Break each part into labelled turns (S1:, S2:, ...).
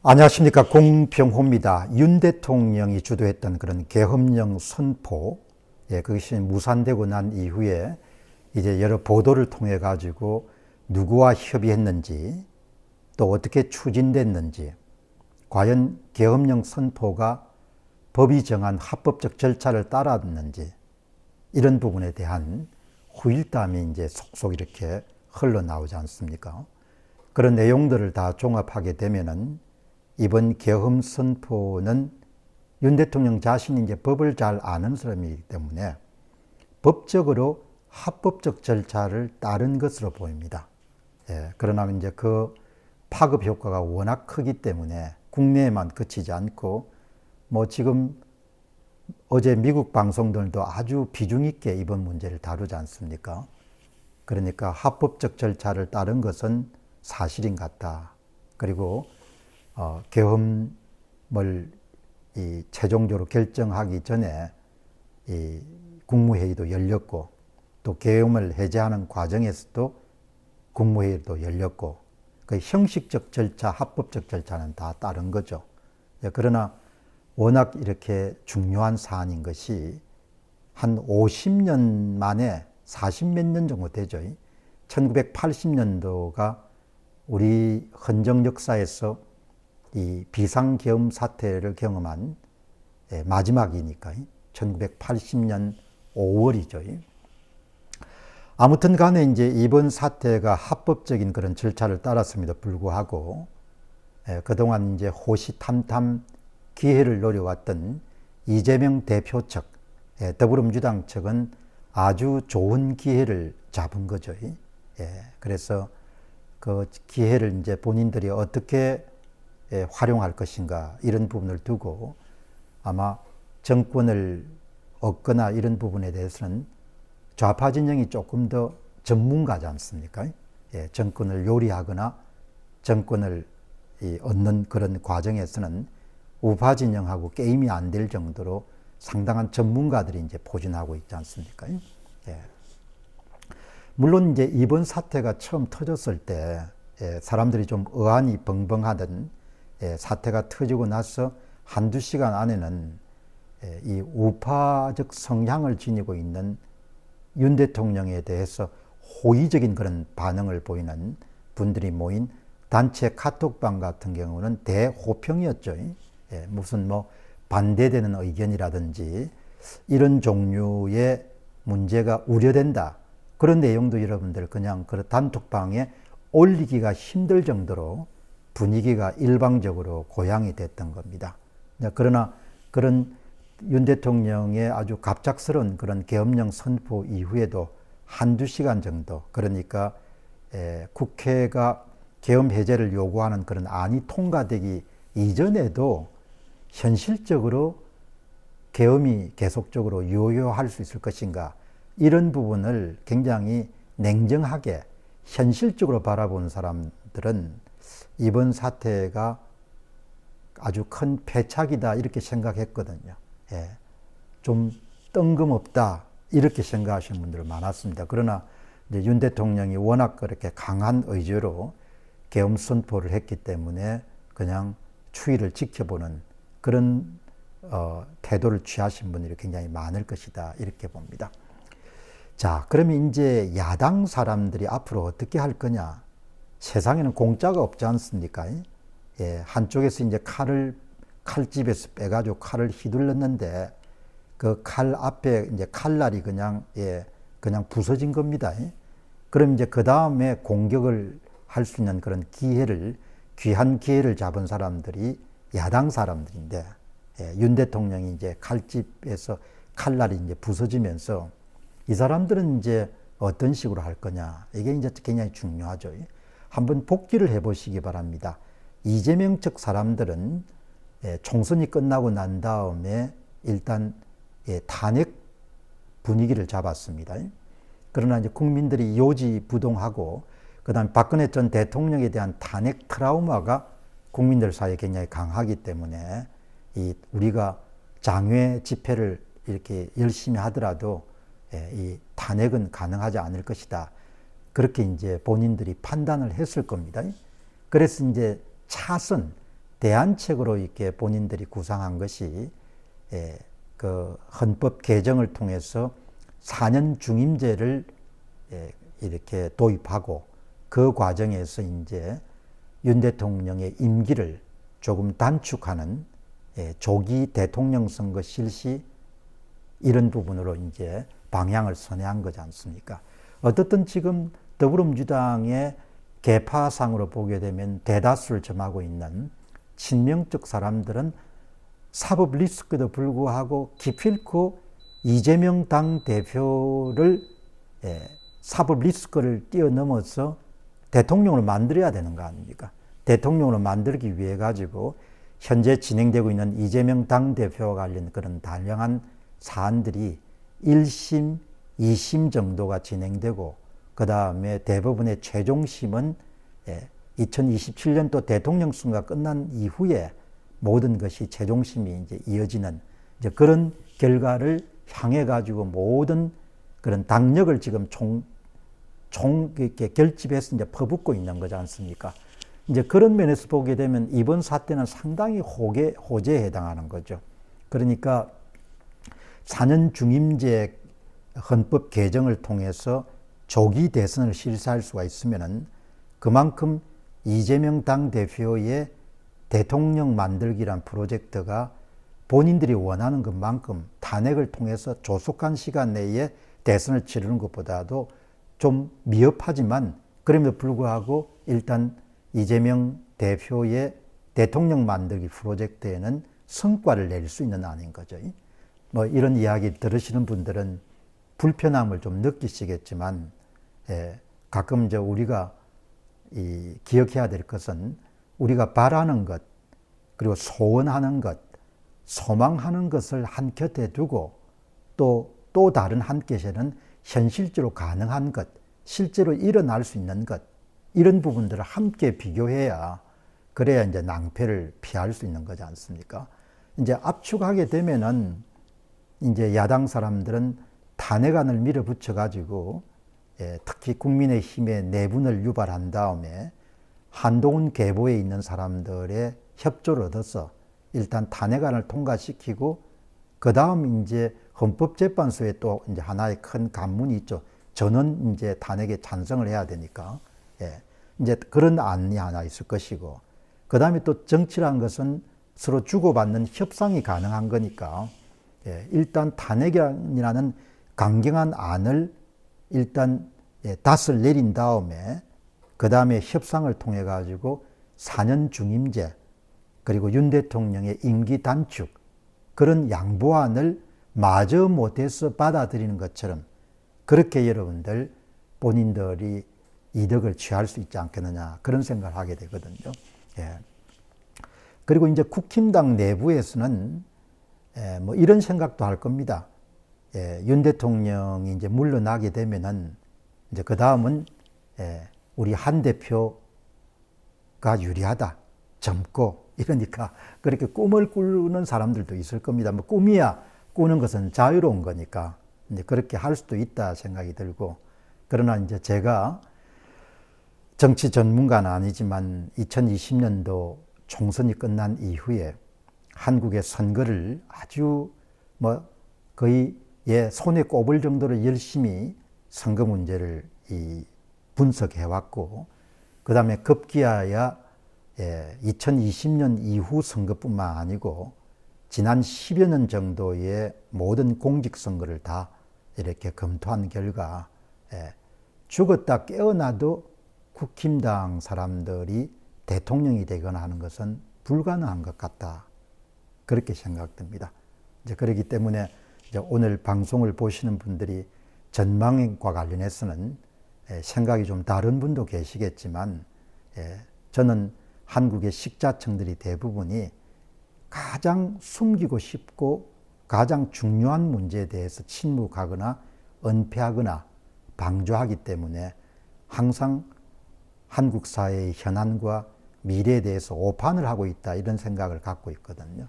S1: 안녕하십니까. 공병호입니다. 윤 대통령이 주도했던 그런 계엄령 선포, 그것이 무산되고 난 이후에 이제 여러 보도를 통해 가지고 누구와 협의했는지, 또 어떻게 추진됐는지, 과연 계엄령 선포가 법이 정한 합법적 절차를 따랐는지, 이런 부분에 대한 후일담이 이제 속속 이렇게 흘러나오지 않습니까? 그런 내용들을 다 종합하게 되면은 이번 계엄 선포는 윤 대통령 자신이 이제 법을 잘 아는 사람이기 때문에 법적으로 합법적 절차를 따른 것으로 보입니다. 그러나 이제 그 파급 효과가 워낙 크기 때문에 국내에만 그치지 않고 뭐 지금 어제 미국 방송들도 아주 비중 있게 이번 문제를 다루지 않습니까? 그러니까 합법적 절차를 따른 것은 사실인 것 같다. 그리고 계엄을 최종적으로 결정하기 전에 이 국무회의도 열렸고, 또 계엄을 해제하는 과정에서도 국무회의도 열렸고, 그 형식적 절차, 합법적 절차는 다 따른 거죠. 그러나 워낙 이렇게 중요한 사안인 것이 한 50년 만에 40몇 년 정도 되죠. 1980년도가 우리 헌정 역사에서 이 비상계엄 사태를 경험한 마지막이니까 1980년 5월이죠. 아무튼 간에 이제 이번 사태가 합법적인 그런 절차를 따랐음에도 불구하고 그동안 이제 호시탐탐 기회를 노려왔던 이재명 대표 측, 더불어민주당 측은 아주 좋은 기회를 잡은 거죠. 그래서 그 기회를 이제 본인들이 어떻게 활용할 것인가, 이런 부분을 두고 아마 정권을 얻거나 이런 부분에 대해서는 좌파 진영이 조금 더 전문가지 않습니까? 정권을 요리하거나 정권을 얻는 그런 과정에서는 우파 진영하고 게임이 안 될 정도로 상당한 전문가들이 이제 포진하고 있지 않습니까? 물론 이제 이번 사태가 처음 터졌을 때 사람들이 좀 어안이 벙벙하던 사태가 터지고 나서 한두 시간 안에는 이 우파적 성향을 지니고 있는 윤 대통령에 대해서 호의적인 그런 반응을 보이는 분들이 모인 단체 카톡방 같은 경우는 대호평이었죠. 무슨 뭐 반대되는 의견이라든지 이런 종류의 문제가 우려된다, 그런 내용도 여러분들 그냥 그 단톡방에 올리기가 힘들 정도로 분위기가 일방적으로 고양이 됐던 겁니다. 그러나 그런 윤 대통령의 아주 갑작스러운 그런 계엄령 선포 이후에도 한두 시간 정도, 그러니까 국회가 계엄 해제를 요구하는 그런 안이 통과되기 이전에도 현실적으로 계엄이 계속적으로 요요할 수 있을 것인가, 이런 부분을 굉장히 냉정하게 현실적으로 바라보는 사람들은 이번 사태가 아주 큰 패착이다, 이렇게 생각했거든요. 좀 뜬금없다, 이렇게 생각하시는 분들 많았습니다. 그러나 이제 윤 대통령이 워낙 그렇게 강한 의지로 계엄 선포를 했기 때문에 그냥 추이를 지켜보는 그런 태도를 취하신 분들이 굉장히 많을 것이다, 이렇게 봅니다. 자, 그러면 이제 야당 사람들이 앞으로 어떻게 할 거냐? 세상에는 공짜가 없지 않습니까? 한쪽에서 이제 칼집에서 빼가지고 칼을 휘둘렀는데 그 칼 앞에 이제 칼날이 그냥 부서진 겁니다. 그럼 이제 그 다음에 공격을 할 수 있는 그런 귀한 기회를 잡은 사람들이 야당 사람들인데, 윤 대통령이 이제 칼집에서 칼날이 이제 부서지면서 이 사람들은 이제 어떤 식으로 할 거냐, 이게 이제 굉장히 중요하죠. 한번 복기를 해보시기 바랍니다. 이재명 측 사람들은 총선이 끝나고 난 다음에 일단 탄핵 분위기를 잡았습니다. 그러나 이제 국민들이 요지부동하고, 그 다음에 박근혜 전 대통령에 대한 탄핵 트라우마가 국민들 사이에 굉장히 강하기 때문에 우리가 장외 집회를 이렇게 열심히 하더라도 이 탄핵은 가능하지 않을 것이다, 그렇게 이제 본인들이 판단을 했을 겁니다. 그래서 이제 차선 대안책으로 이렇게 본인들이 구상한 것이 그 헌법 개정을 통해서 4년 중임제를 이렇게 도입하고 그 과정에서 이제 윤 대통령의 임기를 조금 단축하는 조기 대통령 선거 실시 이런 부분으로 이제 방향을 선회한 거지 않습니까? 어떻든 지금 더불어민주당의 계파상으로 보게 되면 대다수를 점하고 있는 친명적 사람들은 사법 리스크도 불구하고 기필코 이재명 당대표를 사법 리스크를 뛰어넘어서 대통령을 만들어야 되는 거 아닙니까? 대통령을 만들기 위해 가지고 현재 진행되고 있는 이재명 당대표와 관련 그런 다양한 사안들이 1심, 2심 정도가 진행되고 그 다음에 대법원의 최종심은 2027년도 대통령 선거가 끝난 이후에 모든 것이 최종심이 이제 이어지는 이제 그런 결과를 향해 가지고 모든 그런 당력을 지금 이렇게 결집해서 이제 퍼붓고 있는 거지 않습니까? 이제 그런 면에서 보게 되면 이번 사태는 상당히 호재에 해당하는 거죠. 그러니까 4년 중임제 헌법 개정을 통해서 조기 대선을 실시할 수가 있으면은 그만큼 이재명 당대표의 대통령 만들기란 프로젝트가 본인들이 원하는 것만큼 탄핵을 통해서 조속한 시간 내에 대선을 치르는 것보다도 좀 미흡하지만 그럼에도 불구하고 일단 이재명 대표의 대통령 만들기 프로젝트에는 성과를 낼 수 있는 안인 거죠. 뭐 이런 이야기 들으시는 분들은 불편함을 좀 느끼시겠지만 가끔 이제 우리가 기억해야 될 것은 우리가 바라는 것 그리고 소원하는 것 소망하는 것을 한 곁에 두고 또 다른 한 곁에는 현실적으로 가능한 것 실제로 일어날 수 있는 것 이런 부분들을 함께 비교해야 그래야 이제 낭패를 피할 수 있는 거지 않습니까? 이제 압축하게 되면은 이제 야당 사람들은 탄핵안을 밀어붙여 가지고 특히 국민의힘의 내분을 유발한 다음에 한동훈 계보에 있는 사람들의 협조를 얻어서 일단 탄핵안을 통과시키고 그 다음 이제 헌법재판소에 또 이제 하나의 큰 관문이 있죠. 저는 이제 탄핵에 찬성을 해야 되니까 이제 그런 안이 하나 있을 것이고 그 다음에 또 정치라는 것은 서로 주고받는 협상이 가능한 거니까 일단 탄핵이라는 강경한 안을 일단 닷을 내린 다음에 그 다음에 협상을 통해 가지고 4년 중임제 그리고 윤 대통령의 임기 단축 그런 양보안을 마저 못해서 받아들이는 것처럼 그렇게 여러분들 본인들이 이득을 취할 수 있지 않겠느냐 그런 생각을 하게 되거든요. 그리고 이제 국힘당 내부에서는 뭐 이런 생각도 할 겁니다. 윤 대통령이 이제 물러나게 되면은 이제 그 다음은 우리 한 대표가 유리하다, 젊고 이러니까 그렇게 꿈을 꾸는 사람들도 있을 겁니다. 뭐 꿈이야 꾸는 것은 자유로운 거니까 이제 그렇게 할 수도 있다 생각이 들고 그러나 이제 제가 정치 전문가는 아니지만 2020년도 총선이 끝난 이후에 한국의 선거를 아주 뭐 거의 손에 꼽을 정도로 열심히 선거 문제를 분석해 왔고 그 다음에 급기야야 2020년 이후 선거뿐만 아니고 지난 10여 년 정도의 모든 공직선거를 다 이렇게 검토한 결과 죽었다 깨어나도 국힘당 사람들이 대통령이 되거나 하는 것은 불가능한 것 같다. 그렇게 생각됩니다. 이제 그렇기 때문에 이제 오늘 방송을 보시는 분들이 전망과 관련해서는 생각이 좀 다른 분도 계시겠지만 저는 한국의 식자층들이 대부분이 가장 숨기고 싶고 가장 중요한 문제에 대해서 침묵하거나 은폐하거나 방조하기 때문에 항상 한국 사회의 현안과 미래에 대해서 오판을 하고 있다 이런 생각을 갖고 있거든요.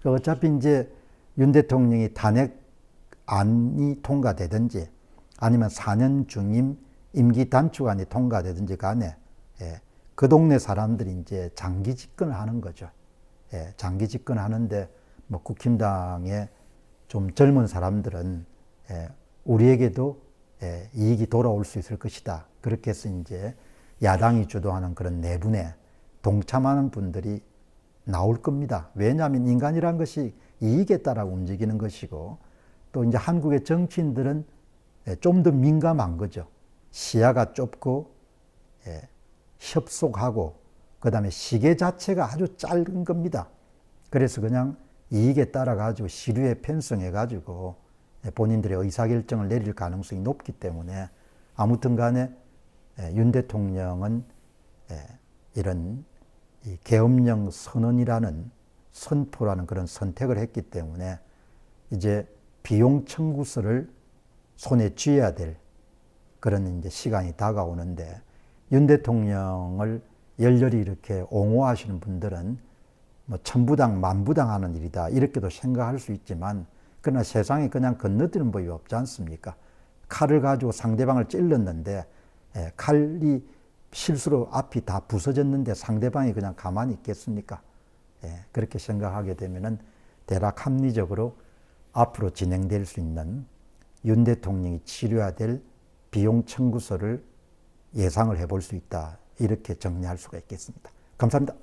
S1: 어차피 이제 윤 대통령이 탄핵안이 통과되든지 아니면 4년 중임 임기 단축안이 통과되든지 간에 그 동네 사람들이 이제 장기 집권을 하는 거죠. 장기 집권하는데 뭐 국힘당의 좀 젊은 사람들은 우리에게도 이익이 돌아올 수 있을 것이다. 그렇게 해서 이제 야당이 주도하는 그런 내분에 동참하는 분들이 나올 겁니다. 왜냐하면 인간이란 것이 이익에 따라 움직이는 것이고 또 이제 한국의 정치인들은 좀 더 민감한 거죠. 시야가 좁고 협속하고 그다음에 시계 자체가 아주 짧은 겁니다. 그래서 그냥 이익에 따라 가지고 시류에 편성해 가지고 본인들의 의사결정을 내릴 가능성이 높기 때문에 아무튼 간에 윤 대통령은 이런 계엄령 선언이라는 선포라는 그런 선택을 했기 때문에 이제 비용 청구서를 손에 쥐어야 될 그런 이제 시간이 다가오는데 윤 대통령을 열렬히 이렇게 옹호하시는 분들은 뭐 천부당 만부당 하는 일이다 이렇게도 생각할 수 있지만 그러나 세상에 그냥 건너뛰는 법이 없지 않습니까? 칼을 가지고 상대방을 찔렀는데 칼이 실수로 앞이 다 부서졌는데 상대방이 그냥 가만히 있겠습니까? 그렇게 생각하게 되면은 대략 합리적으로 앞으로 진행될 수 있는 윤 대통령이 치료해야 될 비용 청구서를 예상을 해볼 수 있다. 이렇게 정리할 수가 있겠습니다. 감사합니다.